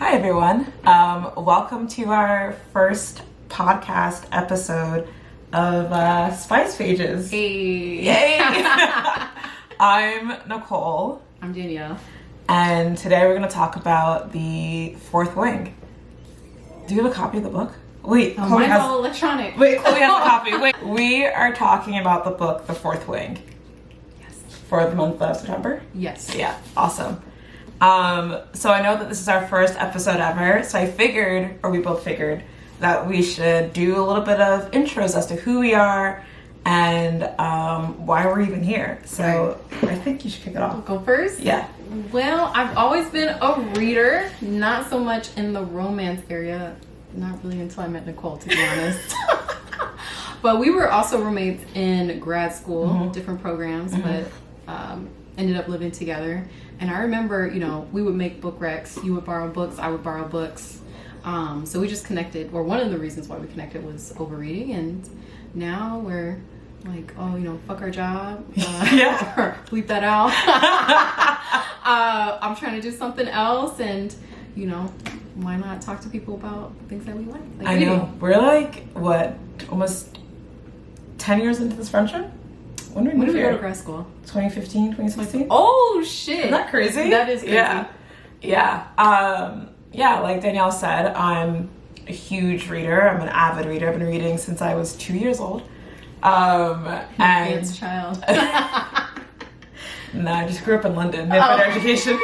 Hi, everyone. Welcome to our first podcast episode of Spice Pages. Hey. Yay! I'm Nicole. I'm Danielle. And today we're going to talk about The Fourth Wing. Do you have a copy of the book? Wait, Chloe mine's all electronic. Wait, Chloe has a copy. Wait, we are talking about the book, The Fourth Wing. Yes. For the month of September? Yes. Yeah, awesome. So I know that this is our first episode ever, so I figured, or we both figured, that we should do a little bit of intros as to who we are and why we're even here. So I think you should kick it off. I'll go first? Yeah. Well, I've always been a reader, not so much in the romance area, not really until I met Nicole, to be honest. But we were also roommates in grad school, different programs, but ended up living together. And I remember, we would make book recs. You would borrow books, I would borrow books. So we just connected, or one of the reasons why we connected was overreading. And now we're like, fuck our job. Yeah. Bleep that out. I'm trying to do something else. And, why not talk to people about things that we like? I know. We're like, almost 10 years into this friendship? When did we go to grad school? 2015, 2016? Oh, shit. Isn't that crazy? That is crazy. Yeah. Like Danielle said, I'm a huge reader. I'm an avid reader. I've been reading since I was 2 years old. Advanced child. No, I just grew up in London. I had better education.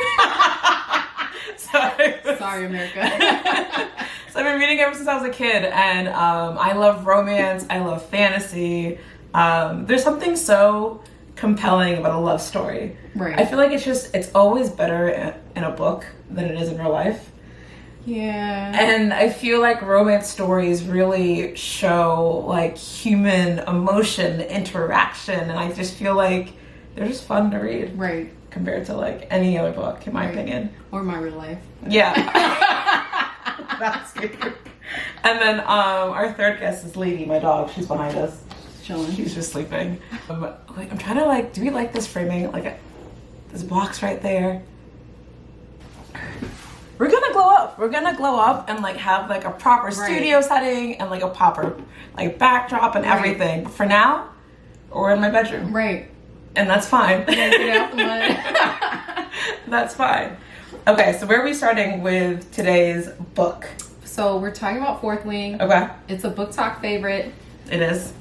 Sorry, America. So I've been reading ever since I was a kid, and I love romance. I love fantasy. There's something so compelling about a love story. Right. I feel like it's always better in a book than it is in real life. Yeah. And I feel like romance stories really show like human emotion, interaction, and I just feel like they're just fun to read. Right. Compared to like any other book, in my opinion. Or my real life. Yeah. That's it. And then our third guest is Lady, my dog. She's behind us. Chilling. She's just sleeping. I'm trying to do we like this framing? This box right there. We're gonna glow up. We're gonna glow up and have a proper studio setting and a proper backdrop and everything. But for now, we're in my bedroom. Right. And that's fine. Get out the mud. That's fine. Okay, so where are we starting with today's book? So we're talking about Fourth Wing. Okay. It's a booktok favorite. It is.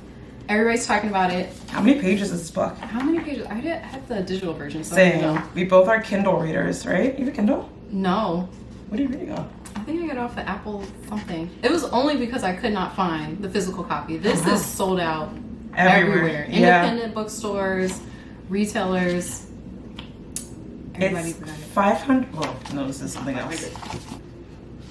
Everybody's talking about it. How many pages is this book? How many pages? I have the digital version. So Same. I don't know. We both are Kindle readers, right? You have a Kindle? No. What are you reading on? I think I got it off of Apple something. It was only because I could not find the physical copy. This is sold out everywhere. Independent bookstores, retailers. Everybody It's got it. 500. Well, no, this is something else.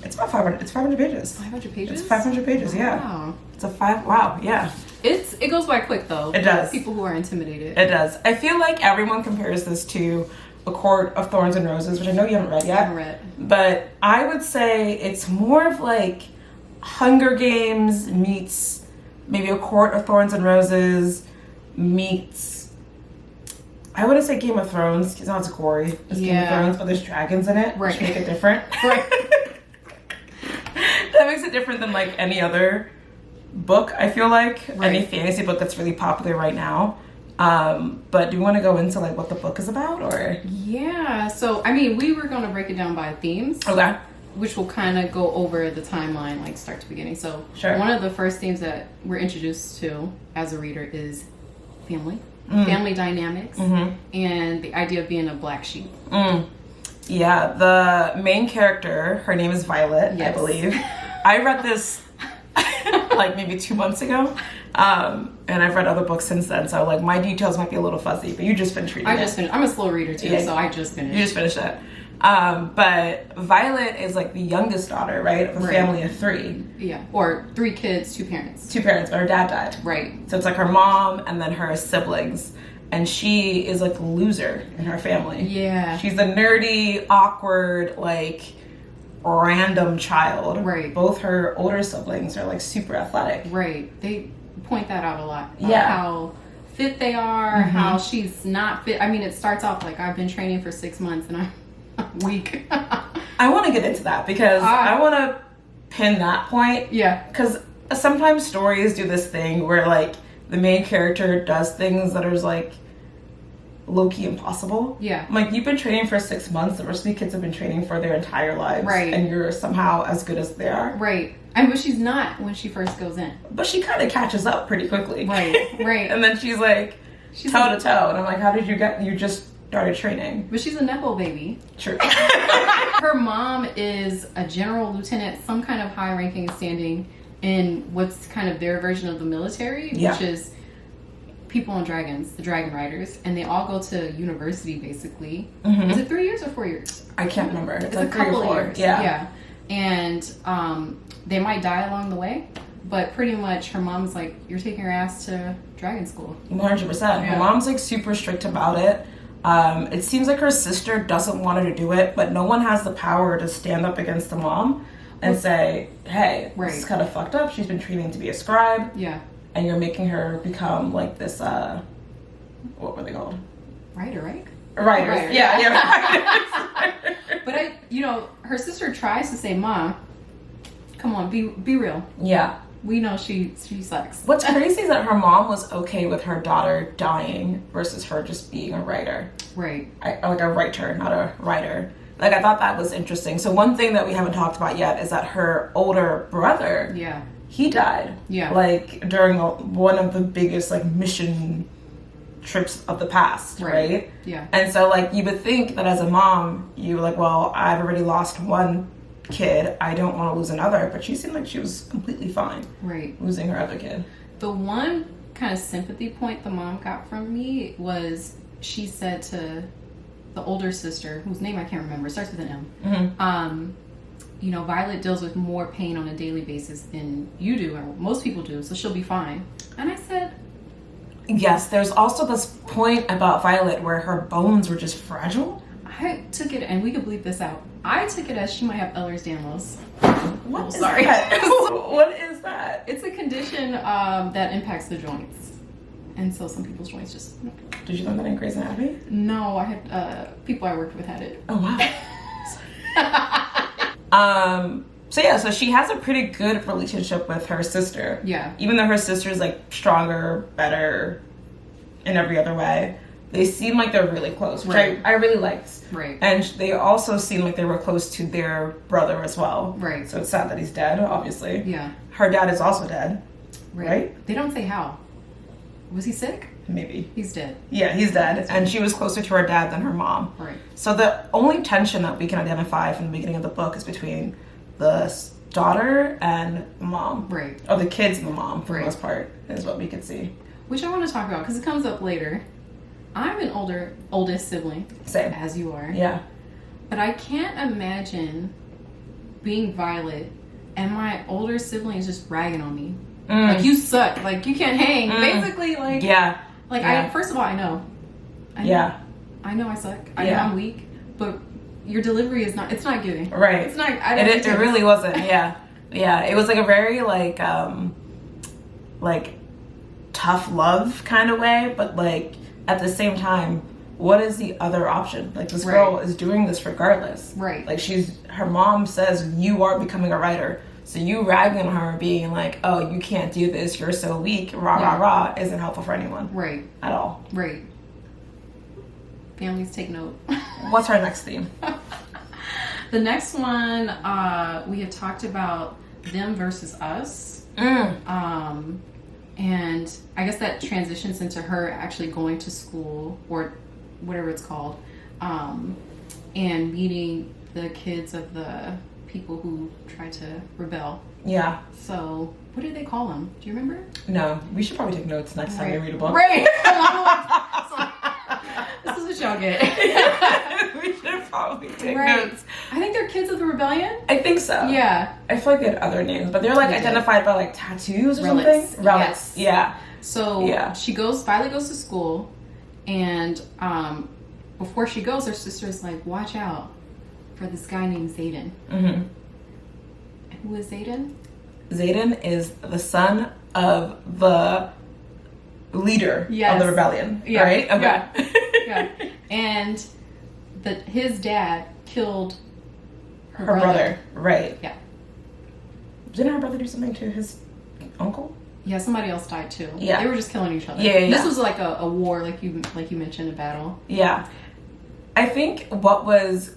It's about 500. It's 500 pages. 500 pages? It's 500 pages, yeah. Wow. It's wow, yeah. It goes by quick though. It does. People who are intimidated. It does. I feel like everyone compares this to A Court of Thorns and Roses, which I know you haven't read yet. I haven't read. But I would say it's more of Hunger Games meets maybe A Court of Thorns and Roses meets, I wouldn't say Game of Thrones because now it's gory. It's Game of Thrones, but there's dragons in it, which make it different. Right. That makes it different than any other book, I feel like. Any fantasy book that's really popular right now. But do you want to go into what the book is about, or? Yeah, so we were going to break it down by themes. Okay. Which will kind of go over the timeline, start to beginning. So one of the first themes that we're introduced to as a reader is family, family dynamics, and the idea of being a black sheep. Yeah, the main character, her name is Violet, I believe. I read this maybe 2 months ago. And I've read other books since then, so my details might be a little fuzzy, but you just finished reading it. I just finished. I'm a slow reader too, so I just finished. You just finished it. But Violet is the youngest daughter, right, of a family of 3. Yeah, or 3 kids, 2 parents. 2 parents, but her dad died. Right. So it's her mom and then her siblings. And she is the loser in her family. Yeah. She's the nerdy, awkward, random child. Right. Both her older siblings are super athletic. Right. They point that out a lot. How fit they are, how she's not fit. It starts off I've been training for 6 months and I'm weak. I I want to get into that because I want to pin that point. Yeah. Because sometimes stories do this thing where like the main character does things that are like low-key impossible. Yeah. Like, you've been training for 6 months. The rest of the kids have been training for their entire lives. Right. And you're somehow as good as they are. Right. And but she's not when she first goes in. But she kind of catches up pretty quickly. Right. Right. And then she's like toe to toe. And I'm like, how did you just started training? But she's a Nepo baby. True. Her mom is a general lieutenant, some kind of high ranking standing in what's kind of their version of the military, which is people on dragons, the dragon riders, and they all go to university basically. Mm-hmm. Is it 3 years or 4 years? I can't remember. It's like a couple 3 or 4 years. Yeah. And they might die along the way, but pretty much her mom's like, you're taking your ass to dragon school. 100%. Her mom's like super strict about it. It seems like her sister doesn't want her to do it, but no one has the power to stand up against the mom and say, hey, this is kind of fucked up. She's been training to be a scribe. Yeah. And you're making her become like this, what were they called? Writer, right? Writers. Yeah. But her sister tries to say, Mom, come on, be real. Yeah. We know she sucks. What's crazy is that her mom was okay with her daughter dying versus her just being a writer. Right. Like a writer, not a writer. Like, I thought that was interesting. So one thing that we haven't talked about yet is that her older brother, he died. Yeah. Like, during one of the biggest, like, mission trips of the past, right? Yeah. And so, like, you would think that as a mom, you were like, well, I've already lost one kid. I don't want to lose another. But she seemed like she was completely fine. Right. Losing her other kid. The one kind of sympathy point the mom got from me was she said to the older sister, whose name I can't remember, starts with an M. Mm-hmm. Violet deals with more pain on a daily basis than you do, or most people do, so she'll be fine. And I said, yes, there's also this point about Violet where her bones were just fragile. I took it, and we could bleep this out, I took it as she might have Ehlers-Danlos. What is that? What is that? It's a condition that impacts the joints. And so some people's joints just... Did you learn that in Grey's Anatomy? No, I had people I worked with had it. Oh, wow. So she has a pretty good relationship with her sister. Yeah. Even though her sister's like stronger, better in every other way, they seem like they're really close, which I really liked. Right. And they also seem like they were close to their brother as well. Right. So it's sad that he's dead, obviously. Yeah. Her dad is also dead. Right? They don't say how. Was he sick? Maybe. He's dead. Yeah, he's dead. And she was closer to her dad than her mom. Right. So the only tension that we can identify from the beginning of the book is between the daughter and the mom. Right. Or the kids and the mom, for the most part, is what we could see. Which I want to talk about, because it comes up later. I'm an oldest sibling. Same. As you are. Yeah. But I can't imagine being Violet and my older sibling is just ragging on me. Like, you suck. Like, you can't hang. Basically, like... Yeah. Like, first of all, I know. I know I suck. I know I'm weak. But your delivery is not... It's not giving. Right. It's not... It really wasn't. Yeah. Yeah. It was like a very, like tough love kind of way. But, like, at the same time, what is the other option? Like, this girl is doing this regardless. Right. Like, her mom says, you are becoming a writer. So you ragging on her being like, oh, you can't do this, you're so weak, rah, isn't helpful for anyone. Right. At all. Right. Families take note. What's our next theme? The next one, we had talked about them versus us. And I guess that transitions into her actually going to school, or whatever it's called, and meeting the kids of the people who try to rebel. Yeah. So, what do they call them? Do you remember? No. We should probably take notes next time we read a book. Right. This is what y'all get. We should probably take notes. I think they're kids of the rebellion. I think so. Yeah. I feel like they had other names, but they're like identified by like tattoos or Relics. something. Relics. Yes. Yeah. So Violet goes to school, and before she goes, her sister's like, watch out for this guy named Zayden. Mm-hmm. Who is Zayden? Zayden is the son of the leader of the rebellion. Yeah. Right? Okay. Yeah. And his dad killed Her brother. Right. Yeah. Didn't her brother do something to his uncle? Yeah, somebody else died too. Yeah. They were just killing each other. Yeah. This was like a war, like you mentioned, a battle. Yeah. I think what was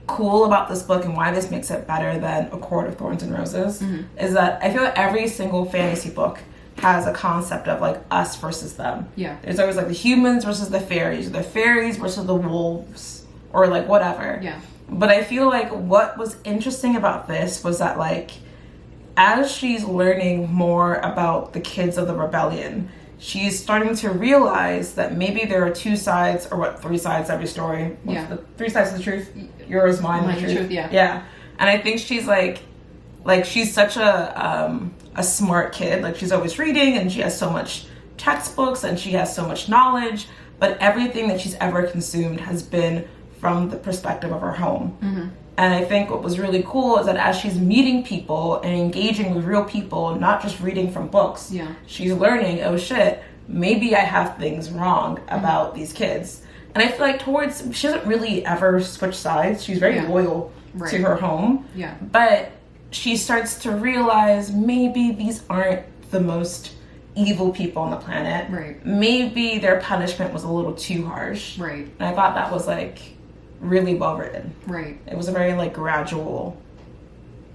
cool about this book and why this makes it better than A Court of Thorns and Roses is that I feel like every single fantasy book has a concept of like us versus them. Yeah. There's always like the humans versus the fairies, or the fairies versus the wolves, or like whatever. Yeah. But I feel like what was interesting about this was that like as she's learning more about the kids of the rebellion, she's starting to realize that maybe there are two sides, or what, three sides to every story. What's the three sides of the truth? Yours, mine, the truth. Yeah. Yeah. And I think she's like she's such a smart kid. Like she's always reading and she has so much textbooks and she has so much knowledge, but everything that she's ever consumed has been from the perspective of her home. Mm-hmm. And I think what was really cool is that as she's meeting people and engaging with real people, not just reading from books, she's learning, oh shit, maybe I have things wrong about these kids. And I feel like she doesn't really ever switch sides. She's very loyal to her home. Yeah. But she starts to realize maybe these aren't the most evil people on the planet. Right. Maybe their punishment was a little too harsh. Right. And I thought that was like really well written. Right. It was a very like gradual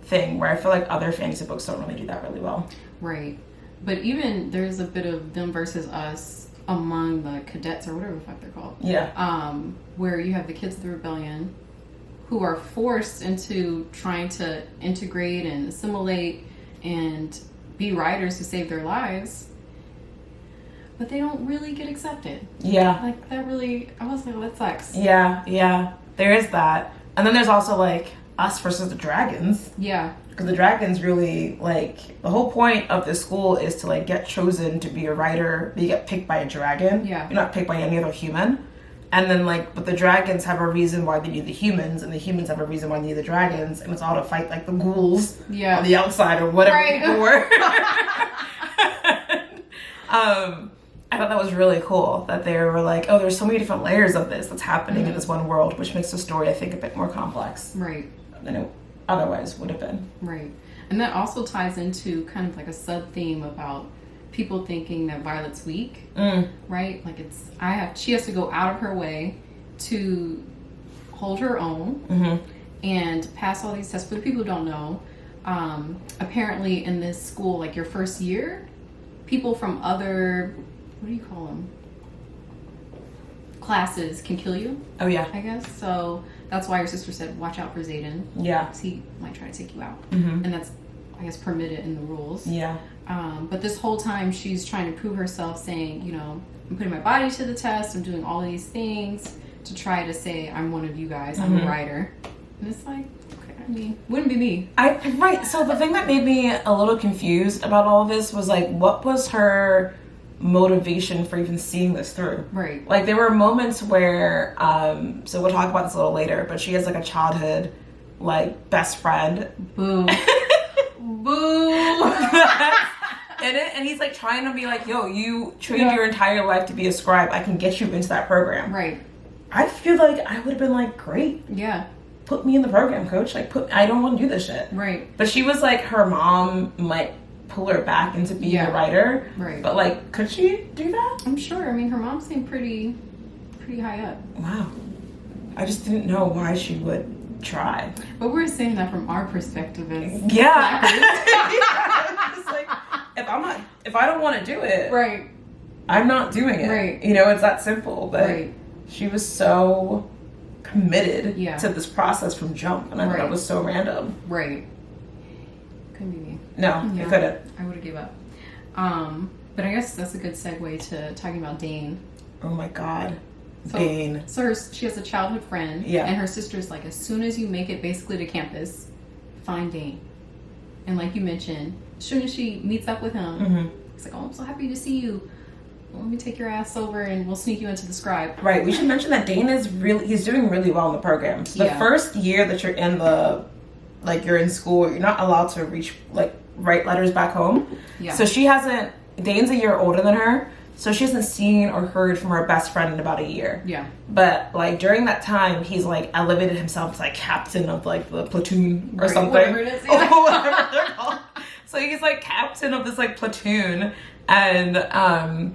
thing where I feel like other fantasy books don't really do that really well. Right. But even there's a bit of them versus us among the cadets or whatever the fuck they're called. Yeah. Where you have the kids of the rebellion who are forced into trying to integrate and assimilate and be riders to save their lives, but they don't really get accepted. Yeah. Like that really, I was like, well, that sucks. Yeah. There is that. And then there's also like us versus the dragons. Yeah. Because the dragons really, like, the whole point of this school is to like get chosen to be a rider. You get picked by a dragon. Yeah. You're not picked by any other human. And then like, but the dragons have a reason why they need the humans, and the humans have a reason why they need the dragons, and it's all to fight like the ghouls on the outside or whatever people were. I thought that was really cool that they were like, oh, there's so many different layers of this that's happening in this one world, which makes the story, I think, a bit more complex. Right. Than it otherwise would have been. Right. And that also ties into kind of like a sub-theme about people thinking that Violet's weak, right? Like she has to go out of her way to hold her own and pass all these tests. For the people who don't know, apparently in this school, like your first year, people from other, what do you call them? Classes can kill you. Oh yeah. I guess. So that's why your sister said, watch out for Zayden. Yeah. Because he might try to take you out. And that's, I guess, permitted in the rules. Yeah. But this whole time she's trying to prove herself, saying, you know, I'm putting my body to the test. I'm doing all of these things to try to say I'm one of you guys. I'm a writer. And it's like, okay, I mean, wouldn't be me. Right. So the thing that made me a little confused about all of this was like, what was her motivation for even seeing this through? Right. Like there were moments where, so we'll talk about this a little later, but she has like a childhood like best friend. Boo. Boo. In it, and he's like trying to be like, yo, you trained your entire life to be a scribe. I can get you into that program. Right. I feel like I would have been like, great. Yeah. Put me in the program, coach. Like, I don't want to do this shit. Right. But she was like, her mom might pull her back into being a writer. Right. But like, could she do that? I'm sure. I mean, her mom seemed pretty high up. Wow. I just didn't know why she would try. But we're saying that from our perspective as yeah. It's like, if I don't want to do it, right, I'm not doing it. Right. You know, it's that simple. But she was so committed to this process from jump, and I thought it was so random. Right. Couldn't be me. No, it couldn't. I would have gave up. But I guess that's a good segue to talking about Dain. Oh my God. So, Dain. So she has a childhood friend, and her sister's like, as soon as you make it basically to campus, find Dain. And like you mentioned, as soon as she meets up with him, it's like, oh, I'm so happy to see you. Let me take your ass over and we'll sneak you into the scribe. Right. We should mention that Dain he's doing really well in the program. So the first year that you're in you're in school, you're not allowed to write letters back home. Yeah. So Dain's a year older than her. So she hasn't seen or heard from her best friend in about a year. Yeah. But like during that time, he's like elevated himself as like captain of like the platoon or Right, something. whatever it is. Yeah. Or whatever they're called. So he's like captain of this like platoon, and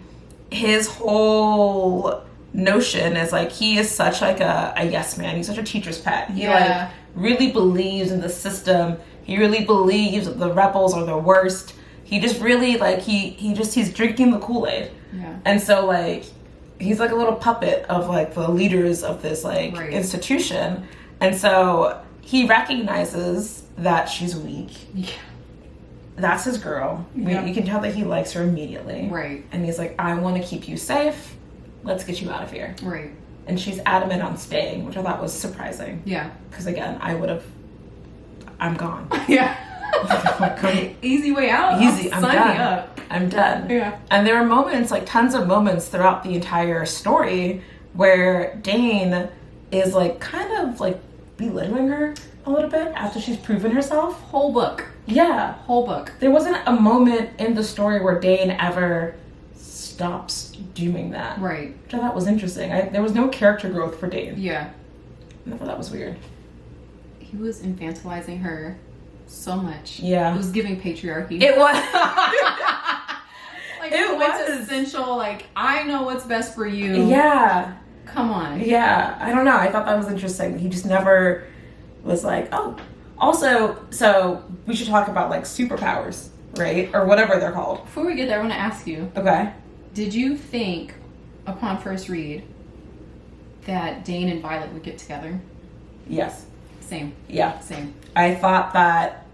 his whole notion is like he is such like a yes man. He's such a teacher's pet. He like really believes in the system. He really believes that the rebels are the worst. He just really like he's drinking the Kool-Aid. Yeah. And so like he's like a little puppet of like the leaders of this like institution. And so he recognizes that she's weak. Yeah. That's his girl. Yeah. You can tell that he likes her immediately. Right. And he's like, I want to keep you safe. Let's get you out of here. Right. And she's adamant on staying, which I thought was surprising. Yeah. Because again, I'm gone. Yeah. Like, easy way out. Easy. I'm Sign done. me up. I'm done. Yeah. And there are moments, like tons of moments throughout the entire story where Dain is like kind of like belittling her a little bit after she's proven herself. Whole book. Yeah. Whole book. There wasn't a moment in the story where Dain ever stops doing that. Right. Which I thought was interesting. There was no character growth for Dain. Yeah. I thought that was weird. He was infantilizing her so much. Yeah. It was giving patriarchy. It was. Like It was. essential. Like, I know what's best for you. Yeah. Come on. Yeah. I don't know. I thought that was interesting. He just never was like, oh. Also, so we should talk about like superpowers, right? Or whatever they're called. Before we get there, I want to ask you. Okay. Did you think, upon first read, that Dain and Violet would get together? Yes. Same. Yeah. Same. I thought that.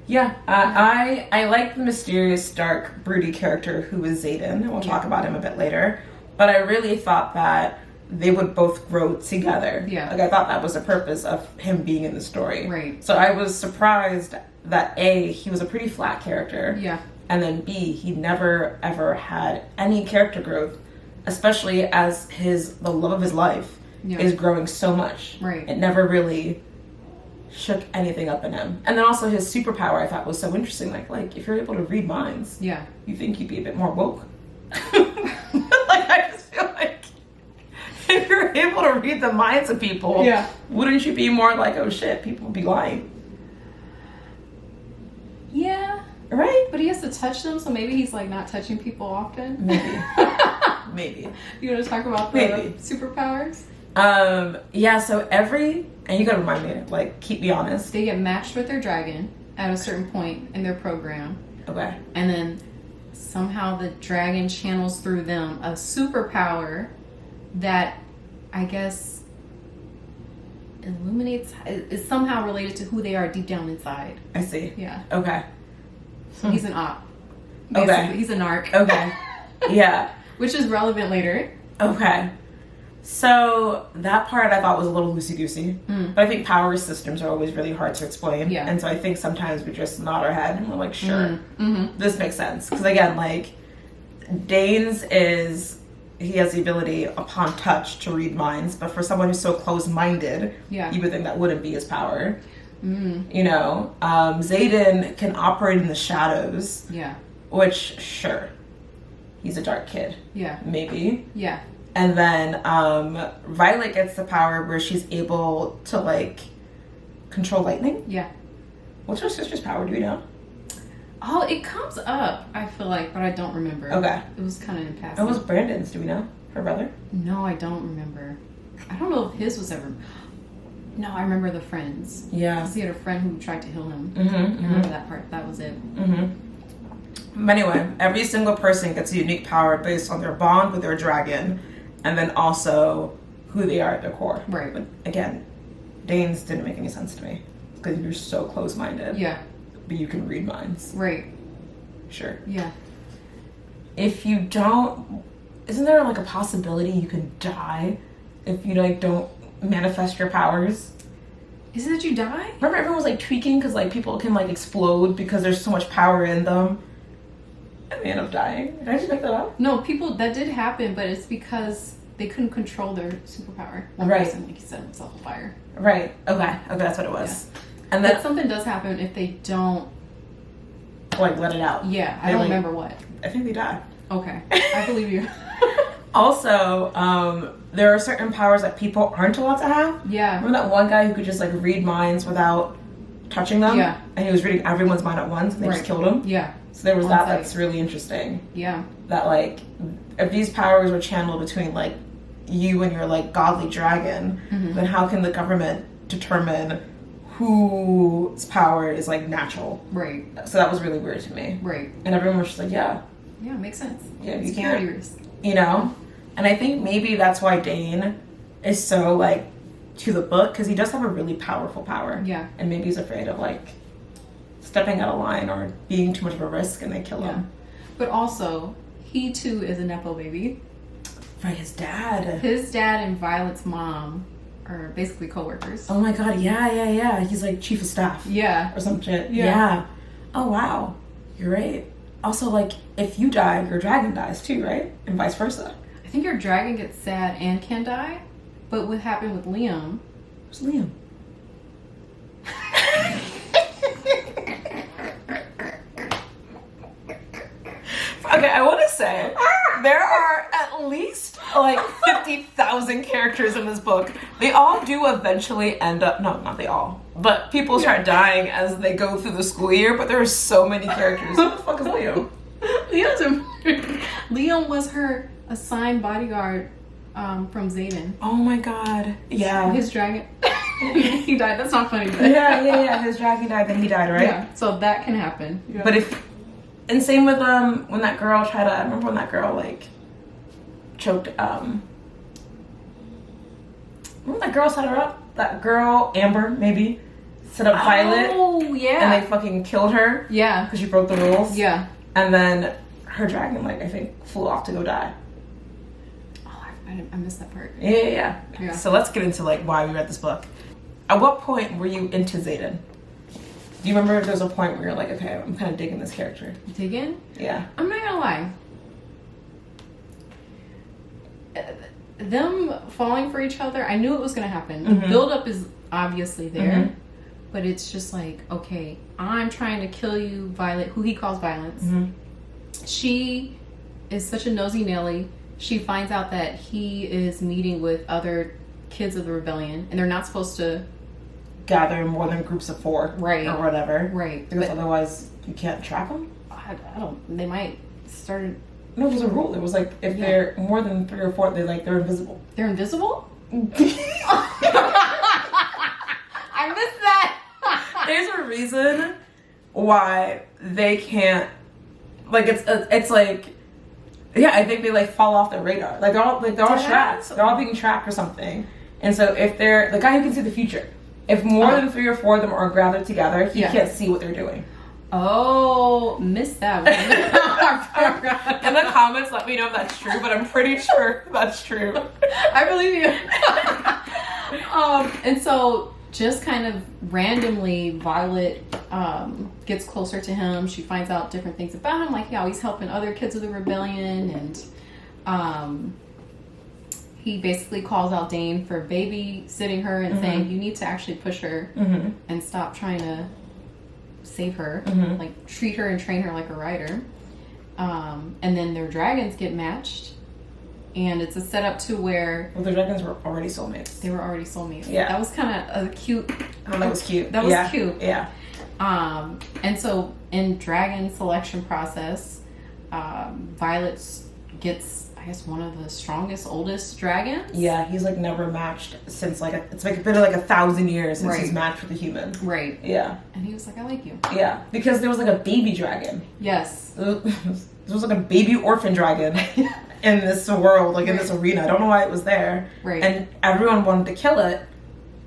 Yeah, I like the mysterious, dark, broody character who is Zayden, and we'll talk about him a bit later. But I really thought that they would both grow together. Yeah. Like I thought that was the purpose of him being in the story. Right. So I was surprised that A, he was a pretty flat character. Yeah. And then B, he never ever had any character growth, especially as the love of his life is growing so much. Right. It never really shook anything up in him. And then also his superpower I thought was so interesting. Like if you're able to read minds, you think you'd be a bit more woke. Like I just feel like if you're able to read the minds of people, wouldn't you be more like, oh shit, people would be lying? Yeah. Right? But he has to touch them, so maybe he's like not touching people often. Maybe. Maybe. You want to talk about the superpowers? Yeah, so and you gotta remind me, like, keep me honest. They get matched with their dragon at a certain point in their program. Okay. And then somehow the dragon channels through them a superpower that I guess illuminates, is somehow related to who they are deep down inside. I see. Yeah. Okay. So he's an op. Okay. Basically, he's a narc. Okay. Yeah. Which is relevant later. Okay. So that part I thought was a little loosey-goosey. But I think power systems are always really hard to explain. Yeah. And so I think sometimes we just nod our head and we're like, sure, this makes sense. Because again, like, Dain's he has the ability upon touch to read minds. But for someone who's so close-minded, you would think that wouldn't be his power. You know, Zayden can operate in the shadows. Yeah. Which, sure, he's a dark kid. Yeah. Maybe. Yeah. And then Violet gets the power where she's able to like control lightning. Yeah. What's her sister's power? Do you know? Oh, it comes up, I feel like, but I don't remember. Okay. It was kind of in passing. It was Brandon's. Do we know? Her brother? No, I don't remember. I don't know if his was ever... No, I remember the friends. Yeah. Because he had a friend who tried to heal him. Mm-hmm, I remember that part. That was it. But anyway, every single person gets a unique power based on their bond with their dragon, and then also who they are at their core. Right. But again, Dain's didn't make any sense to me because you're so close-minded. Yeah. But you can read minds. Right. Sure. Yeah. If you don't, isn't there like a possibility you can die if you like don't manifest your powers? Is it that you die? Remember everyone was like tweaking because like people can like explode because there's so much power in them and they end up dying. Did I just make that up? No, that did happen, but it's because they couldn't control their superpower. One Right. person, like you said, himself on fire. Right. Okay, that's what it was. And then But something does happen if they don't like let it out. Yeah, I don't remember what. I think they die. Okay, I believe you. Also, there are certain powers that people aren't allowed to have. Yeah. Remember that one guy who could just like read minds without touching them? Yeah. And he was reading everyone's mind at once and they just killed him? Yeah. So there was On that site. that's really interesting. Yeah. That like, if these powers were channeled between like you and your like godly dragon, then how can the government determine whose power is like natural? Right. So that was really weird to me. Right. And everyone was just like, yeah, makes sense. yeah, you Security can't, risk. you know? And I think maybe that's why Dain is so like to the book, because he does have a really powerful power. Yeah. And maybe he's afraid of like stepping out of line or being too much of a risk and they kill him. But also, he too is a Nepo baby. Right, his dad. His dad and Violet's mom are basically co-workers. Oh my god, yeah. He's like chief of staff. Yeah. Or some shit. Yeah. Yeah. Oh wow. You're right. Also, like, if you die, your dragon dies too, right? And vice versa. I think your dragon gets sad and can die. But what happened with Liam? Who's Liam? Okay, I want to say there are at least like 50,000 characters in this book. They all do eventually end up, no, not they all, but people start dying as they go through the school year, but there are so many characters. Who the fuck is Liam? Liam was her assigned bodyguard from Zayden. Oh my god. Yeah. His dragon. He died. That's not funny. But Yeah. His dragon died, then he died, right? Yeah. So that can happen. Yeah. But and same with when that girl tried to, I remember when that girl like choked remember that girl set her up? That girl, Amber, maybe, set up Violet. Oh yeah. And they fucking killed her. Yeah. Because she broke the rules. Yeah. And then her dragon, like, I think, flew off to go die. Oh, I missed that part. Yeah. Yeah. So let's get into like why we read this book. At what point were you into Zayden? Do you remember if there was a point where you're like, okay, I'm kind of digging this character? Digging? Yeah. I'm not gonna lie. Them falling for each other, I knew it was gonna happen. The buildup is obviously there, but it's just like, okay, I'm trying to kill you, Violet, who he calls Violence. She is such a nosy Nelly. She finds out that he is meeting with other kids of the rebellion, and they're not supposed to gather more than groups of 4, right, or whatever, right? Because otherwise you can't track them. I don't. They might start. No, there's a rule. It was like if they're more than 3 or 4, they're invisible. They're invisible. I missed that. There's a reason why they can't. Like it's like. Yeah, I think they like fall off the radar. Like they're all tracked. They're all being tracked or something. And so if they're the guy who can see the future, if more than 3 or 4 of them are gathered together, he can't see what they're doing. Oh, missed that one. In the comments, let me know if that's true, but I'm pretty sure that's true. I believe you. And so just kind of randomly, Violet gets closer to him. She finds out different things about him, like how he's helping other kids of the rebellion, and he basically calls out Dain for babysitting her and saying, you need to actually push her and stop trying to save her, like treat her and train her like a rider. And then their dragons get matched, and it's a setup to where the dragons were already soulmates. They were already soulmates. Yeah, that was kind of a cute. Oh, that was cute. That was cute. Yeah. And so in dragon selection process, Violet gets, I guess, one of the strongest, oldest dragons. Yeah, he's like never matched since it's been like 1,000 years since he's matched with a human. Right. Yeah. And he was like, I like you. Yeah, because there was like a baby dragon. Yes. There was like a baby orphan dragon in this world, like in this arena. I don't know why it was there. Right. And everyone wanted to kill it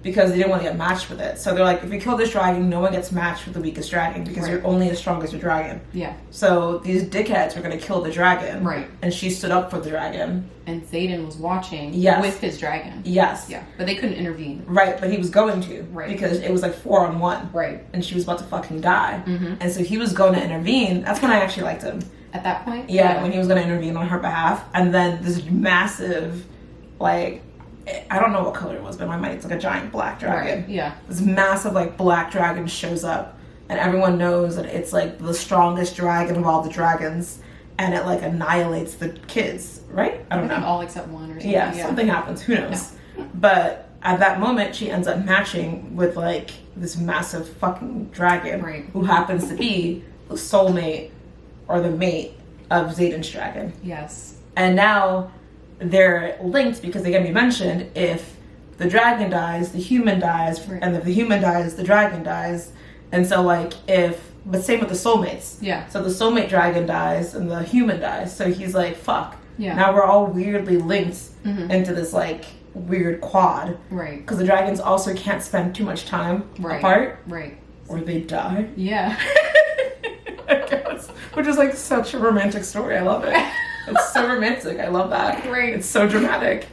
because they didn't want to get matched with it. So they're like, if you kill this dragon, no one gets matched with the weakest dragon because you're only as strong as your dragon. Yeah. So these dickheads were going to kill the dragon. Right. And she stood up for the dragon. And Zayden was watching with his dragon. Yes. Yeah. But they couldn't intervene. Right, but he was going to. Right. Because it was like 4-on-1. Right. And she was about to fucking die. And so he was going to intervene. That's when I actually liked him. At that point? Yeah, when he was going to intervene on her behalf. And then this massive, like, I don't know what color it was, but in my mind it's like a giant black dragon. Right. Yeah. This massive, like, black dragon shows up and everyone knows that it's like the strongest dragon of all the dragons, and it like annihilates the kids, right? I don't know. All except one or something. Yeah, something happens. Who knows? Yeah. But at that moment, she ends up matching with like this massive fucking dragon, right, who happens to be the soulmate or the mate of Xaden's dragon. Yes. And now they're linked because they can be mentioned. If the dragon dies, the human dies, right, and if the human dies, the dragon dies. And so like but same with the soulmates. Yeah. So the soulmate dragon dies and the human dies. So he's like, fuck. Yeah. Now we're all weirdly linked into this like weird quad. Right. Because the dragons also can't spend too much time right, apart. Right. Or they die. Yeah. I guess. Which is like such a romantic story. I love it. It's so romantic. I love that. Right. It's so dramatic.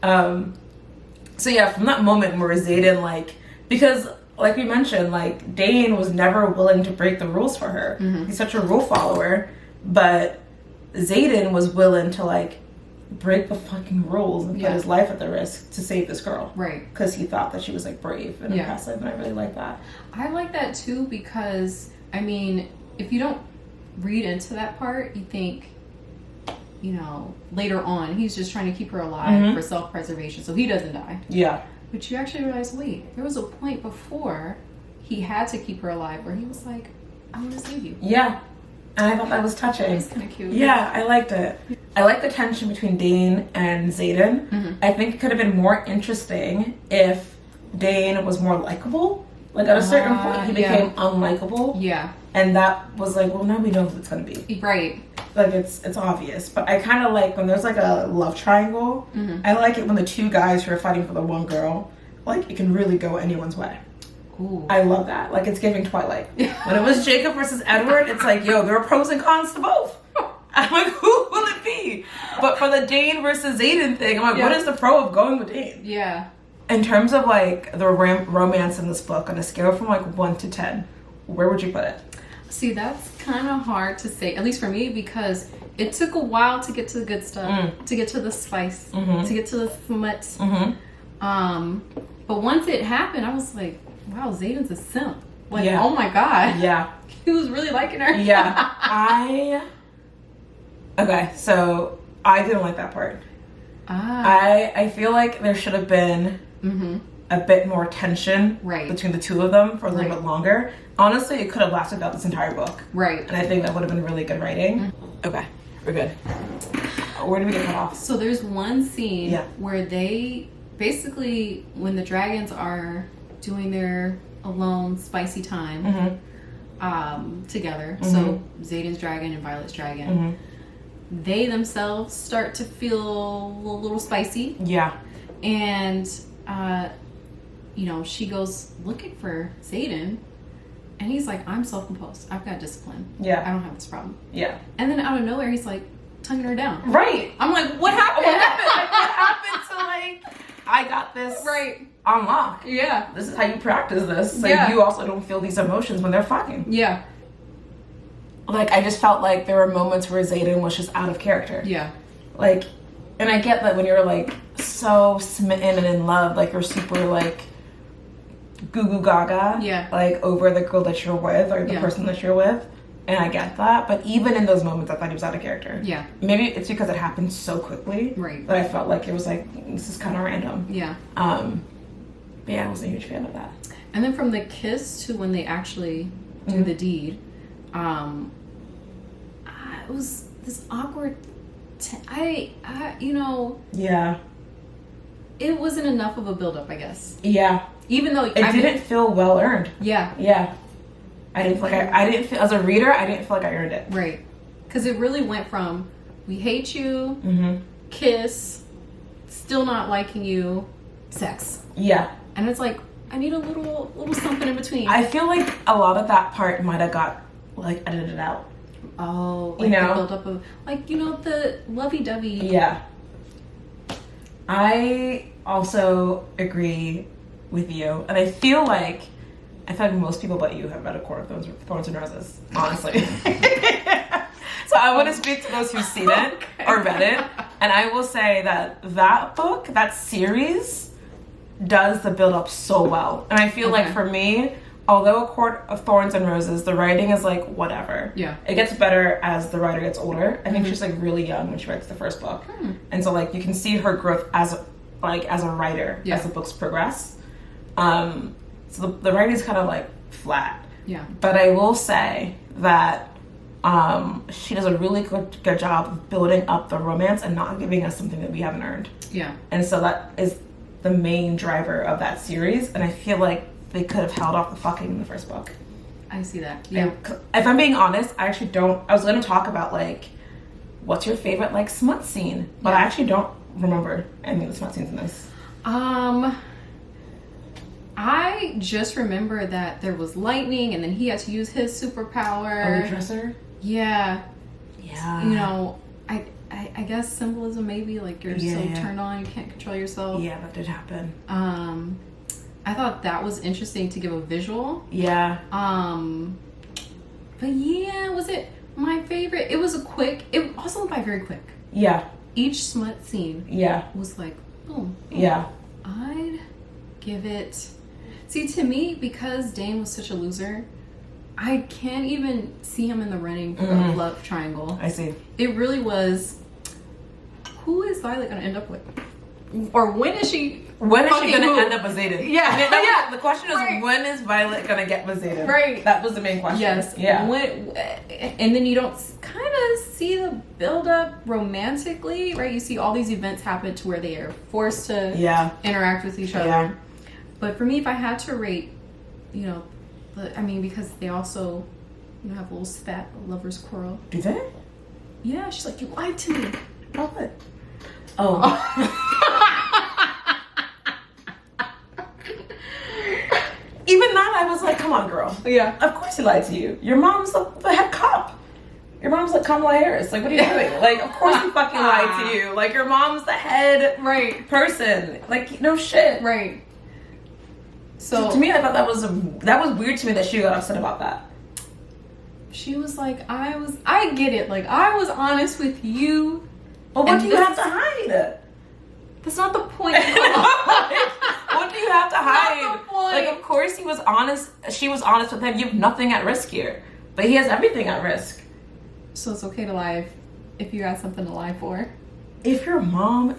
So yeah, from that moment where Xaden like, because like we mentioned, like Dain was never willing to break the rules for her. Mm-hmm. He's such a rule follower, but Xaden was willing to like break the fucking rules and put his life at the risk to save this girl. Right. Because he thought that she was like brave and impressive, and I really like that. I like that too because, I mean, if you don't read into that part, you think, you know, later on, he's just trying to keep her alive for self-preservation so he doesn't die. Yeah. But you actually realize, wait, there was a point before he had to keep her alive where he was like, I'm going to save you. Yeah. And I thought that was touching. It's kind of cute. Yeah, I liked it. I like the tension between Dain and Xaden. Mm-hmm. I think it could have been more interesting if Dain was more likable. Like at a certain point, he became unlikable. Yeah. And that was like, well, now we know who it's going to be. Right. Like it's obvious. But I kind of like when there's like a love triangle. Mm-hmm. I like it when the two guys who are fighting for the one girl, like it can really go anyone's way. Ooh. I love that. Like it's giving Twilight. When it was Jacob versus Edward, it's like, yo, there are pros and cons to both. I'm like, who will it be? But for the Dain versus Xaden thing, I'm like, what is the pro of going with Dain? Yeah. In terms of like the romance in this book, on a scale from like 1 to 10, where would you put it? See, that's kind of hard to say, at least for me, because it took a while to get to the good stuff, to get to the spice, to get to the smut. But once it happened, I was like, wow, Xaden's a simp. Like, oh my God. Yeah. He was really liking her. Yeah. Okay, so I didn't like that part. I feel like there should have been a bit more tension between the two of them for a little bit longer. Honestly, it could have lasted about this entire book. Right. And I think that would have been really good writing. Okay, we're good. Where did we get cut off? So there's one scene where they basically, when the dragons are doing their alone spicy time together, so Xaden's dragon and Violet's dragon, they themselves start to feel a little spicy. Yeah. And, you know, she goes looking for Xaden, and he's like, I'm self-imposed. I've got discipline. Yeah. I don't have this problem. Yeah. And then out of nowhere, he's like tonguing her down. Right. I'm like, what happened? What happened to like, I got this on lock. Yeah. This is how you practice this. So you also don't feel these emotions when they're fighting. Yeah. Like, I just felt like there were moments where Xaden was just out of character. Yeah. Like, and I get that when you're, like, so smitten and in love, like, you're super, like, goo-goo gaga. Yeah. Like, over the girl that you're with or the person that you're with. And I get that. But even in those moments, I thought he was out of character. Yeah. Maybe it's because it happened so quickly. Right. That I felt like it was, like, this is kind of random. Yeah. But yeah, I wasn't a huge fan of that. And then from the kiss to when they actually do the deed, it was this awkward. You know. Yeah. It wasn't enough of a build-up, I guess. Yeah. Even though it didn't feel well earned. Yeah. Yeah. I didn't feel like I didn't feel, as a reader, I didn't feel like I earned it. Right. Because it really went from we hate you, kiss, still not liking you, sex. Yeah. And it's like, I need a little something in between. I feel like a lot of that part might have got like edited out. Oh, like, you know, the build up of, like, you know, the lovey-dovey. Yeah. I also agree with you, and I feel like most people but you have read A Court of Thorns and Roses, honestly. So I want to speak to those who've seen it or read it, and I will say that book, that series, does the build up so well. And I feel like for me, although A Court of Thorns and Roses, the writing is like whatever. Yeah. It gets better as the writer gets older. I think she's like really young when she writes the first book. And so like you can see her growth as a writer as the books progress. So the writing is kind of like flat. Yeah. But I will say that she does a really good job of building up the romance and not giving us something that we haven't earned. Yeah. And so that is the main driver of that series. And I feel like they could have held off the fucking in the first book. I see that. Yeah. And if I'm being honest, I actually don't. I was going to talk about like, what's your favorite like smut scene? But I actually don't remember any of the smut scenes in this. I just remember that there was lightning, and then he had to use his superpower. Oh, the dresser? Yeah. Yeah. You know, I guess symbolism maybe, like you're so turned on you can't control yourself. Yeah, that did happen. I thought that was interesting to give a visual. Yeah. But yeah, was it my favorite? It was it also went by very quick. Yeah. Each smut scene was like, boom. Yeah. I'd give it... See, to me, because Dain was such a loser, I can't even see him in the running for a love triangle. I see. It really was, who is Violet going to end up with? Or when is she going to who? end up with Zayden? Yeah. The question is, when is Violet going to get with Zayden? Right. That was the main question. Yes. Yeah. And then you don't kind of see the build up romantically, right? You see all these events happen to where they are forced to interact with each other. Yeah. But for me, if I had to rate, you know, because they also, have a little spat lovers quarrel. Do they? Yeah, she's like, you lied to me. About what? Oh. Even that, I was like, come on, girl. Yeah. Of course he lied to you. Your mom's the head cop. Your mom's like Kamala Harris. Like, what are you doing? Like, of course he fucking lied to you. Like, your mom's the head person. Like, no shit. Right. So to me, I thought that was weird to me that she got upset about that. She was like, I get it. Like, I was honest with you. But what do you have to hide? That's not the point. What do you have to hide? Not the point. Like, of course he was honest. She was honest with him. You have nothing at risk here. But he has everything at risk. So it's okay to lie if you got something to lie for. If your mom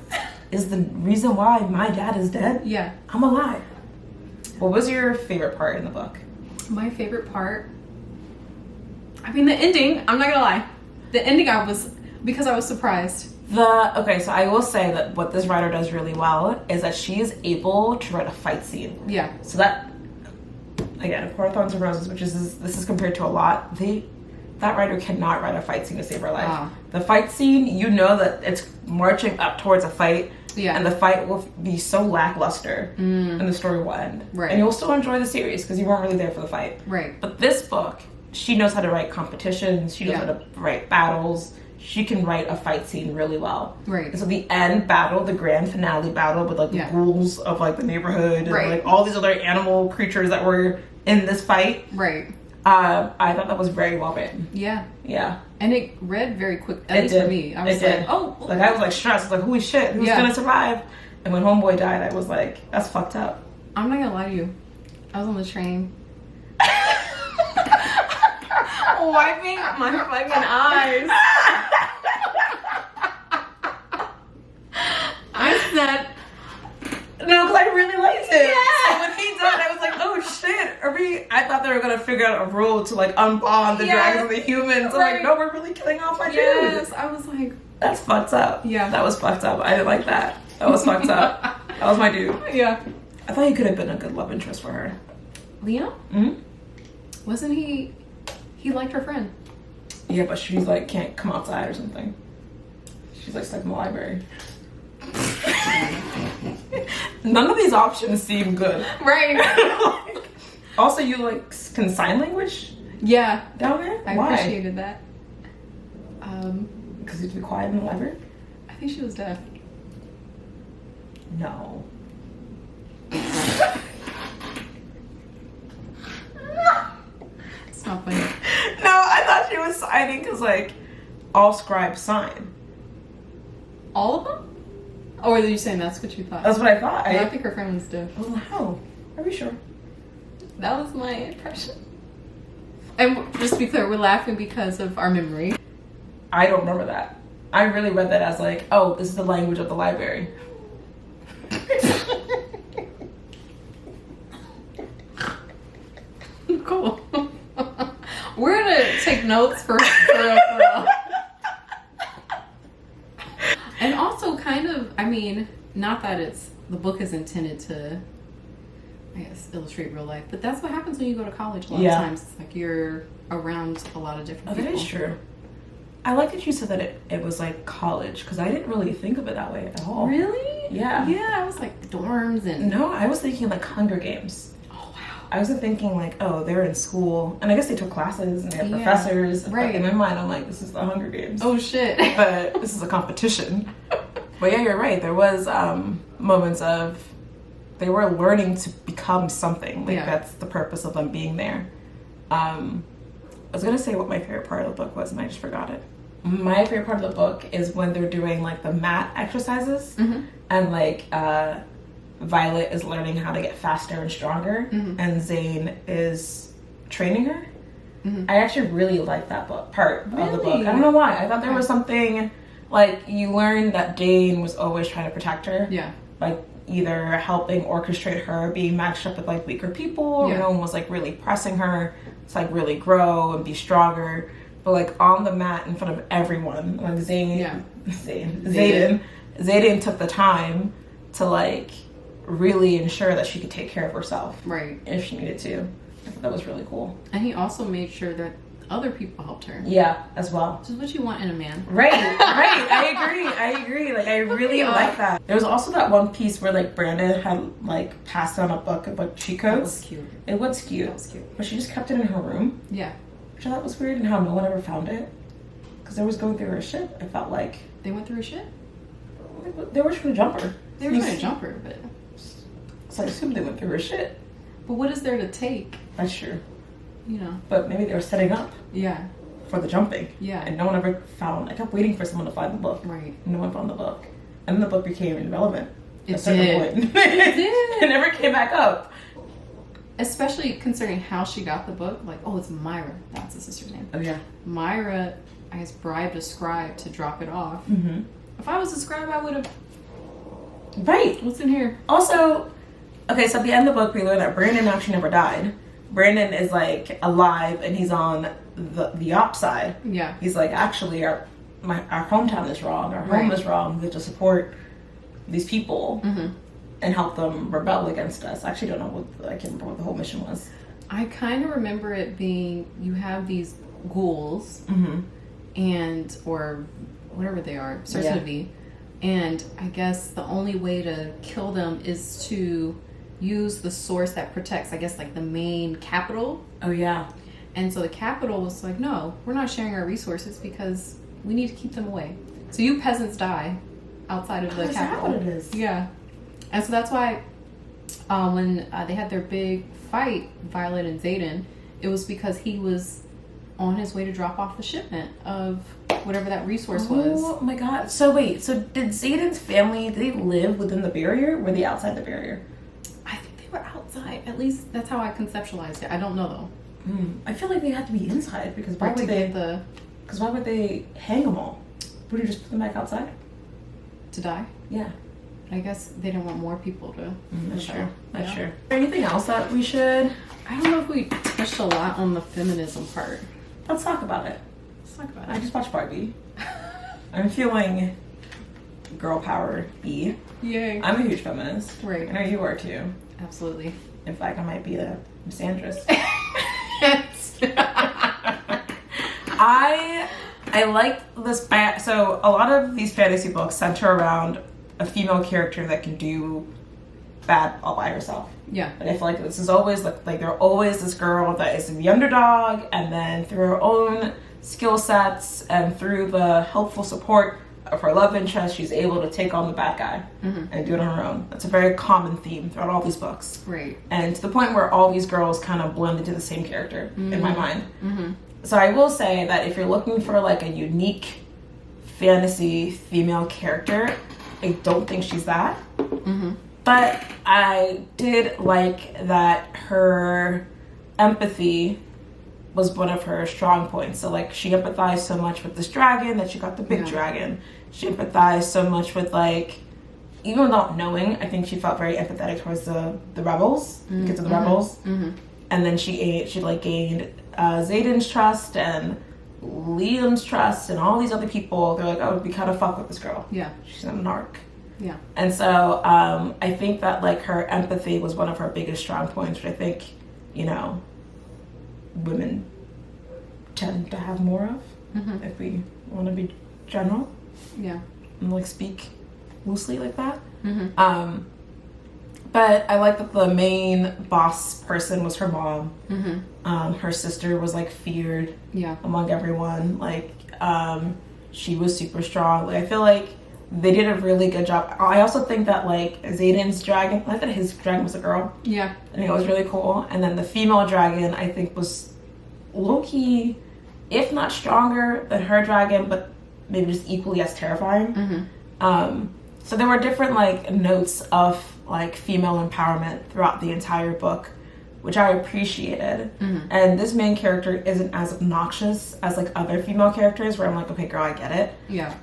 is the reason why my dad is dead, I'm alive. What was your favorite part in the book? My favorite part? I mean, the ending. I'm not gonna lie. The ending, because I was surprised. Okay, so I will say that what this writer does really well is that she is able to write a fight scene. Yeah. So that, again, of course, Thorns and Roses, which is this is compared to a lot. That writer cannot write a fight scene to save her life. The fight scene, you know that it's marching up towards a fight. Yeah. And the fight will be so lackluster, and the story will end. Right. And you'll still enjoy the series because you weren't really there for the fight. Right. But this book, she knows how to write competitions. She knows how to write battles. She can write a fight scene really well. Right. And so the end battle, the grand finale battle with like the ghouls of like the neighborhood and like all these other animal creatures that were in this fight. Right. I thought that was very well written. Yeah. Yeah. And it read very quick. At least for me. I was like, oh. Like I was like stressed. Like, holy shit, who's gonna survive? And when Homeboy died, I was like, that's fucked up. I'm not gonna lie to you. I was on the train. Wiping my fucking eyes. I said, no, because I really liked it. Yeah. So when he died, I was like, oh shit. I thought they were going to figure out a rule to like unbond the dragons and the humans. Right. Like, no, we're really killing off my dude. Yes, I was like, that's fucked up. Yeah. That was fucked up. I didn't like that. That was fucked up. That was my dude. Yeah. I thought he could have been a good love interest for her. Leo? Mm-hmm. Wasn't he liked her friend. Yeah, but she's like, can't come outside or something. She's like stuck in the library. None of these options seem good. Right. Like, also, you like can sign language? Yeah. Down there? I appreciated that. Because you have to be quiet in the library? I think she was deaf. No. It's not funny. No, I thought she was signing because like all scribes sign. All of them? Or were you saying that's what you thought? That's what I thought. I think her friend was deaf. Oh, how? Are we sure? That was my impression. And just to be clear, we're laughing because of our memory. I don't remember that. I really read that as like, oh, this is the language of the library. Cool. We're gonna take notes for real. And also kind of, I mean, not that the book is intended to, I guess, illustrate real life, but that's what happens when you go to college a lot of times. It's like you're around a lot of different people. That is true. I like that you said that it was like college, because I didn't really think of it that way at all. Really? Yeah. Yeah, I was like dorms and... No, I was thinking like Hunger Games. Oh, wow. I wasn't thinking like, oh, they're in school. And I guess they took classes and they had professors. Right. But in my mind, I'm like, this is the Hunger Games. Oh, shit. But this is a competition. But yeah, you're right. There was moments of they were learning to become something. Like that's the purpose of them being there. I was gonna say what my favorite part of the book was, and I just forgot it. My favorite part of the book is when they're doing like the mat exercises, and like Violet is learning how to get faster and stronger, and Zane is training her. I actually really liked that part of the book. I don't know why. I thought there was something like you learned that Dain was always trying to protect her. Yeah. Like either helping orchestrate her being matched up with like weaker people, or no one was like really pressing her to like really grow and be stronger. But like on the mat in front of everyone, like Zayden took the time to like really ensure that she could take care of herself, right? If she needed to. I thought that was really cool. And he also made sure that other people helped her. Yeah, as well. Which is what you want in a man. Right. I agree. Like I really like that. There was also that one piece where like Brandon had like passed on a book of like cheat codes. That was cute. It was cute. That was cute. But she just kept it in her room. Yeah. Which I thought was weird, and how no one ever found it. Because they was going through her shit. I felt like they went through her shit. They were trying to jump her. They were trying to jump her, but so I assume they went through her shit. But what is there to take? That's true. You know. But maybe they were setting up. Yeah. For the jumping. Yeah. And no one ever found. I kept waiting for someone to find the book. Right. No one found the book, and then the book became irrelevant. It did. It did. It never came back up. Especially considering how she got the book. Like, oh, it's Myra. That's the sister's name. Oh, yeah. Myra, I guess, bribed a scribe to drop it off. If I was a scribe, I would have... Right. What's in here? Also, okay, so at the end of the book, we learn that Brandon actually never died. Brandon is, like, alive, and he's on the op side. Yeah. He's like, actually, our hometown is wrong. Our home is wrong. We have to support these people. And help them rebel against us. I actually don't know I can't remember what the whole mission was. I kind of remember it being, you have these ghouls, and, or whatever they are, starts with a V. And I guess the only way to kill them is to use the source that protects, I guess, like the main capital. Oh, yeah. And so the capital was like, no, we're not sharing our resources because we need to keep them away. So you peasants die outside of the capital. Is that what it is? Yeah. And so that's why when they had their big fight, Violet and Zayden, it was because he was on his way to drop off the shipment of whatever that resource was. Oh my god. So wait, so did Zayden's family, did they live within the barrier? Or were they outside the barrier? I think they were outside. At least that's how I conceptualized it. I don't know though. I feel like they had to be inside because why would they hang them all? Would you just put them back outside? To die? Yeah. I guess they didn't want more people to. That's true. That's true. Is there anything else that we should? I don't know if we touched a lot on the feminism part. Let's talk about it. Let's talk about it. I just watched Barbie. I'm feeling girl power E. Yay. I'm a huge feminist. Right. I know you are too. Absolutely. In fact, I might be a misandrist. I like this. So a lot of these fantasy books center around a female character that can do bad all by herself. Yeah. Like I feel like this is always like they're always this girl that is the underdog, and then through her own skill sets and through the helpful support of her love interest, she's able to take on the bad guy and do it on her own. That's a very common theme throughout all these books. Right. And to the point where all these girls kind of blend into the same character in my mind. So I will say that if you're looking for like a unique fantasy female character, I don't think she's that. But I did like that her empathy was one of her strong points. So like she empathized so much with this dragon that she got the big dragon. She empathized so much with like, even without knowing, I think she felt very empathetic towards the rebels, because of the rebels. And then she like gained Zayden's trust and Liam's trust and all these other people. They're like, oh, we kind of fuck with this girl. Yeah. She's a narc. Yeah. And so I think that like her empathy was one of her biggest strong points, which I think, you know, women tend to have more of, if we want to be general. Yeah. And like speak loosely like that. But I like that the main boss person was her mom. Her sister was like feared among everyone. Like she was super strong. Like I feel like they did a really good job. I also think that like Zayden's dragon, I like that his dragon was a girl. Yeah. I think it was really cool. And then the female dragon I think was low-key, if not stronger than her dragon, but maybe just equally as terrifying. So there were different like notes of like female empowerment throughout the entire book, which I appreciated. And this main character isn't as obnoxious as like other female characters where I'm like, okay girl, I get it. Yeah.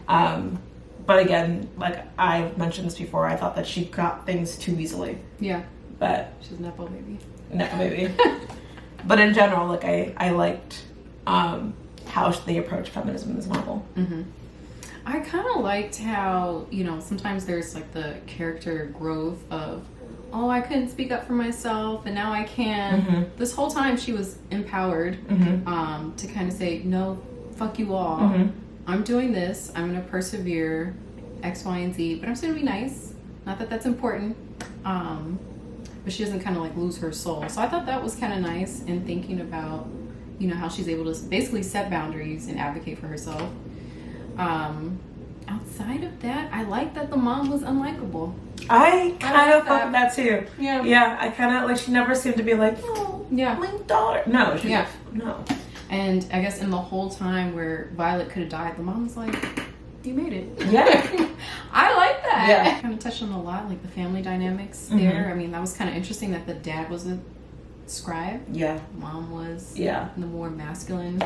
But again, like I've mentioned this before, I thought that she got things too easily. Yeah. But she's Nepo baby. Nepo baby. But in general, like I liked how they approach feminism in this novel. I kind of liked how, you know, sometimes there's like the character growth of, oh, I couldn't speak up for myself and now I can. This whole time she was empowered to kind of say, no, fuck you all. I'm doing this. I'm going to persevere, X, Y, and Z. But I'm still going to be nice. Not that that's important. But she doesn't kind of like lose her soul. So I thought that was kind of nice in thinking about, you know, how she's able to basically set boundaries and advocate for herself. Outside of that, I like that the mom was unlikable. I kind of thought that too. Yeah. Yeah, I kind of like, she never seemed to be like, oh, my daughter. No, she no. And I guess in the whole time where Violet could have died, the mom was like, you made it. Yeah. I like that. Yeah. Kind of touched on a lot, like the family dynamics there. I mean, that was kind of interesting that the dad was a scribe. Yeah. Mom was the more masculine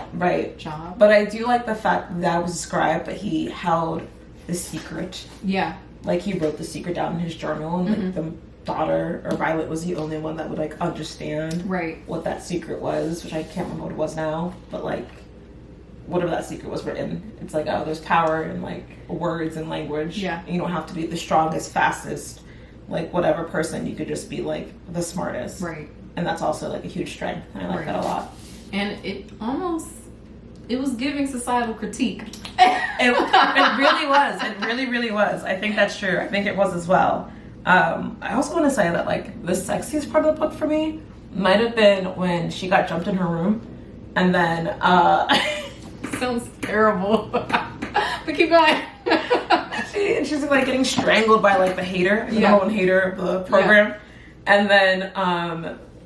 job. But I do like the fact that was a scribe, but he held the secret. Yeah. Like he wrote the secret down in his journal, and like the daughter or Violet was the only one that would like understand what that secret was, which I can't remember what it was now, but like whatever that secret was written, it's like, oh, there's power in like words and language. Yeah. And you don't have to be the strongest, fastest, like whatever person. You could just be like the smartest. Right. And that's also like a huge strength. I like that a lot. And it was giving societal critique. It really was. It really, really was. I think that's true. I think it was as well. I also want to say that like the sexiest part of the book for me might have been when she got jumped in her room, and then sounds terrible. But keep going. she's like getting strangled by like the hater, the whole hater of the program, and then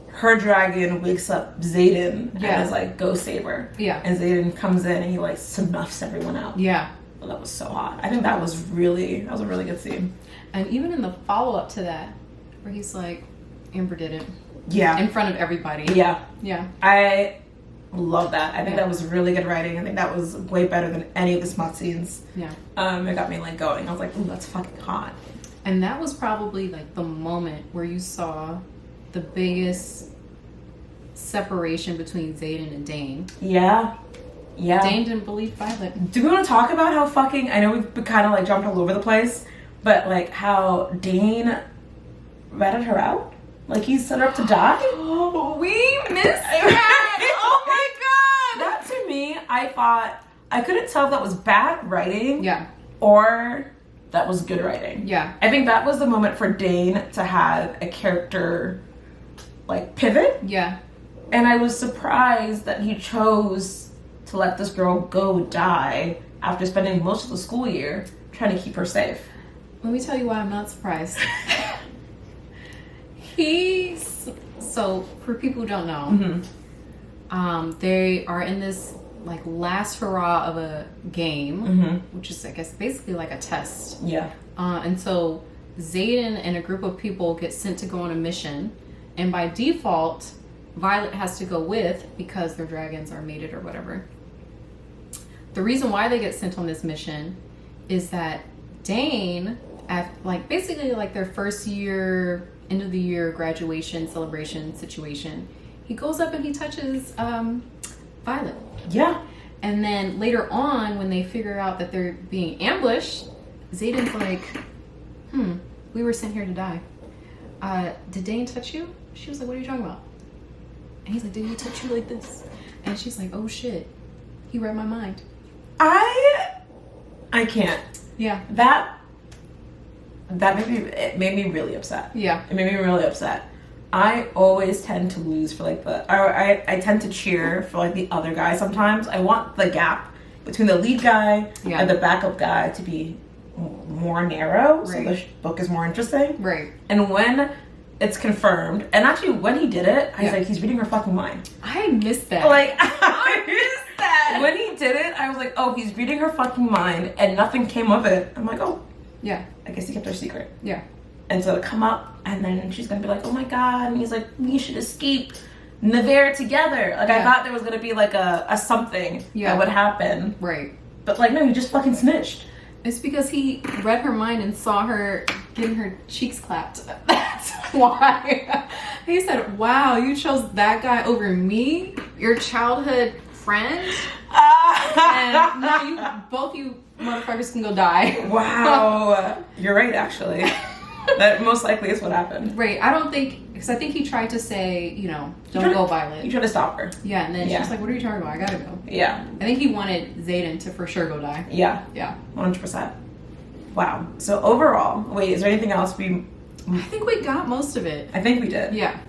her dragon wakes up Zayden and is like, go save her. Yeah. And Zayden comes in and he like snuffs everyone out. Yeah. Well, that was so hot. I think that was a really good scene. And even in the follow-up to that, where he's like, Amber did it. Yeah. In front of everybody. Yeah. Yeah. I love that. I think that was really good writing. I think that was way better than any of the smut scenes. Yeah. It got me like going. I was like, ooh, that's fucking hot. And that was probably like the moment where you saw the biggest separation between Zayden and Dain. Yeah. Yeah. Dain didn't believe Violet. Do we want to talk about how fucking, I know we've kind of like jumped all over the place, but like how Dain ratted her out? Like he set her up to die? We missed that! Oh my god! That to me, I thought, I couldn't tell if that was bad writing or that was good writing. Yeah. I think that was the moment for Dain to have a character like pivot. Yeah. And I was surprised that he chose to let this girl go die after spending most of the school year trying to keep her safe. Let me tell you why I'm not surprised. So for people who don't know, they are in this like last hurrah of a game, which is I guess basically like a test. Yeah. And so Zayden and a group of people get sent to go on a mission, and by default, Violet has to go with because their dragons are mated or whatever. The reason why they get sent on this mission is that Dain, at like basically like their first year, end of the year graduation celebration situation, he goes up and he touches Violet. Yeah. And then later on, when they figure out that they're being ambushed, Xaden's like, we were sent here to die. Did Dain touch you? She was like, what are you talking about? And he's like, did he touch you like this? And she's like, oh shit, he read my mind. I can't. Yeah. That it made me really upset. Yeah. It made me really upset. I always tend to lose for like I tend to cheer for like the other guy sometimes. I want the gap between the lead guy and the backup guy to be more narrow, so the book is more interesting. Right. And when it's confirmed, and actually when he did it, I was like, he's reading her fucking mind. I missed that. Like, I missed that. When he did it, I was like, oh, he's reading her fucking mind, and nothing came of it. I'm like, oh. Yeah. I guess he kept her secret. Yeah. And so it'll come up, and then she's gonna be like, oh my god, and he's like, we should escape Nevere together. Like, I thought there was gonna be like a something that would happen. Right. But like, no, he just fucking snitched. It's because he read her mind and saw her getting her cheeks clapped. That's why. He said, wow, you chose that guy over me? Your childhood friend? And no, both you motherfuckers can go die. Wow. You're right, actually. That most likely is what happened. Right. I don't think, because I think he tried to say, don't go Violet. You tried to stop her. Yeah, and then she's like, what are you talking about? I gotta go. Yeah. I think he wanted Xaden to for sure go die. Yeah. Yeah. 100%. Wow. So overall, wait, is there anything else I think we got most of it. I think we did. Yeah.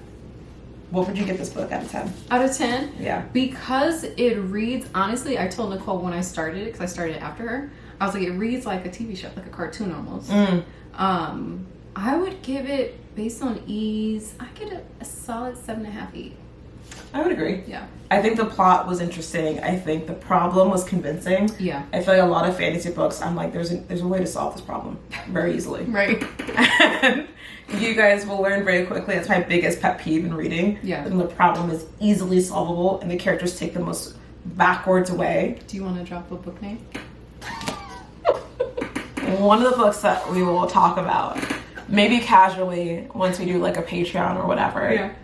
What would you give this book out of 10? Out of 10? Yeah. Because it reads, honestly, I told Nicole when I started it, because I started it after her, I was like, it reads like a TV show, like a cartoon almost. I would give it, based on ease, I get a solid 7.5 E. I would agree. Yeah. I think the plot was interesting. I think the problem was convincing. Yeah. I feel like a lot of fantasy books, I'm like, there's a way to solve this problem very easily. Right. And you guys will learn very quickly. That's my biggest pet peeve in reading. Yeah. And the problem is easily solvable, and the characters take the most backwards way. Do you want to drop a book name? One of the books that we will talk about, maybe casually, once we do like a Patreon or whatever,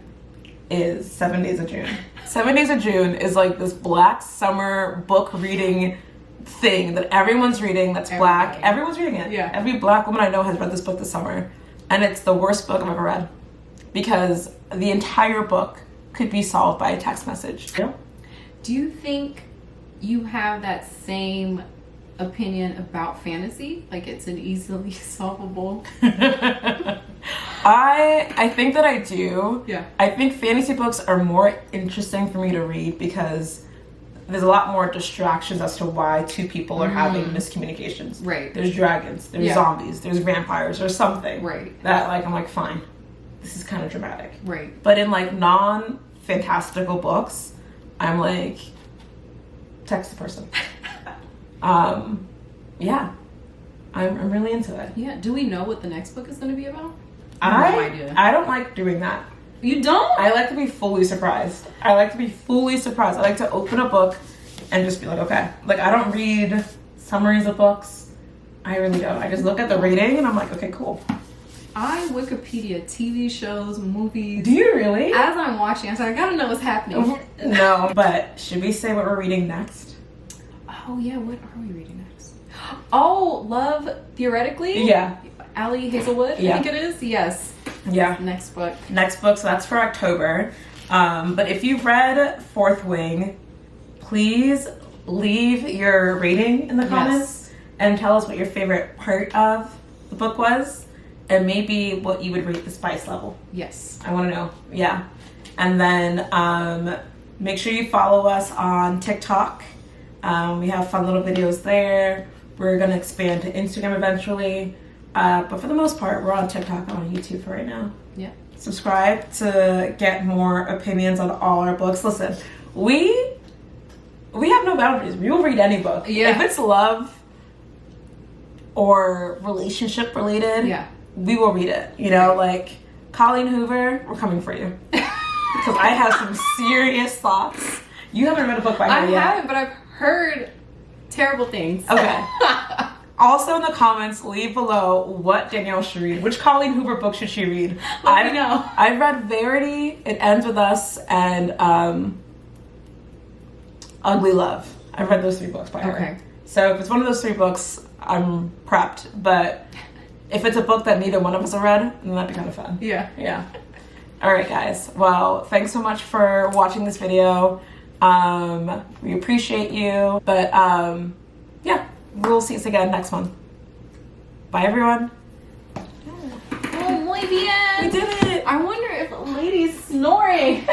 is 7 Days of June. 7 Days of June is like this black summer book reading thing that everyone's reading that's black. Everyone's reading it. Yeah. Every black woman I know has read this book this summer. And it's the worst book I've ever read. Because the entire book could be solved by a text message. Yeah. Do you think you have that same opinion about fantasy? Like it's an easily solvable? I think that I do. Yeah. I think fantasy books are more interesting for me to read because there's a lot more distractions as to why two people are having miscommunications. Right. There's dragons, there's zombies, there's vampires, there's something. Right. That like I'm like, fine, this is kind of dramatic. Right. But in like non-fantastical books, I'm like, text the person. Yeah. I'm really into it. Yeah. Do we know what the next book is going to be about? No idea. I don't like doing that. You don't? I like to be fully surprised. I like to open a book and just be like, okay. Like, I don't read summaries of books. I really don't. I just look at the rating and I'm like, okay, cool. I Wikipedia TV shows, movies. Do you really? As I'm watching, I gotta know what's happening. No, but should we say what we're reading next? Oh, yeah. What are we reading next? Oh, Love, Theoretically? Yeah. Allie Hazelwood, Yeah. I think it is. Yes. Yeah. Next book. So that's for October. But if you've read Fourth Wing, please leave your rating in the comments and tell us what your favorite part of the book was and maybe what you would rate the spice level. Yes. I want to know. Yeah. And then make sure you follow us on TikTok. We have fun little videos there. We're going to expand to Instagram eventually. But for the most part, we're on TikTok and on YouTube for right now. Yeah. Subscribe to get more opinions on all our books. Listen, we have no boundaries. We will read any book. Yeah. If it's love or relationship related, we will read it. Like Colleen Hoover, we're coming for you. because I have some serious thoughts. You haven't read a book by her yet. I haven't, but I've heard terrible things. Okay. Also in the comments, leave below what Danielle should read. Which Colleen Hoover book should she read? Let me know. I've read Verity, It Ends With Us, and Ugly Love. I've read those 3 books by her. Okay. So if it's one of those 3 books, I'm prepped. But if it's a book that neither one of us have read, then that'd be kind of fun. Yeah. Yeah. All right, guys. Well, thanks so much for watching this video. We appreciate you. But yeah, we'll see us again next one. Bye, everyone. Oh, muy bien. We did it. I wonder if a lady's snoring.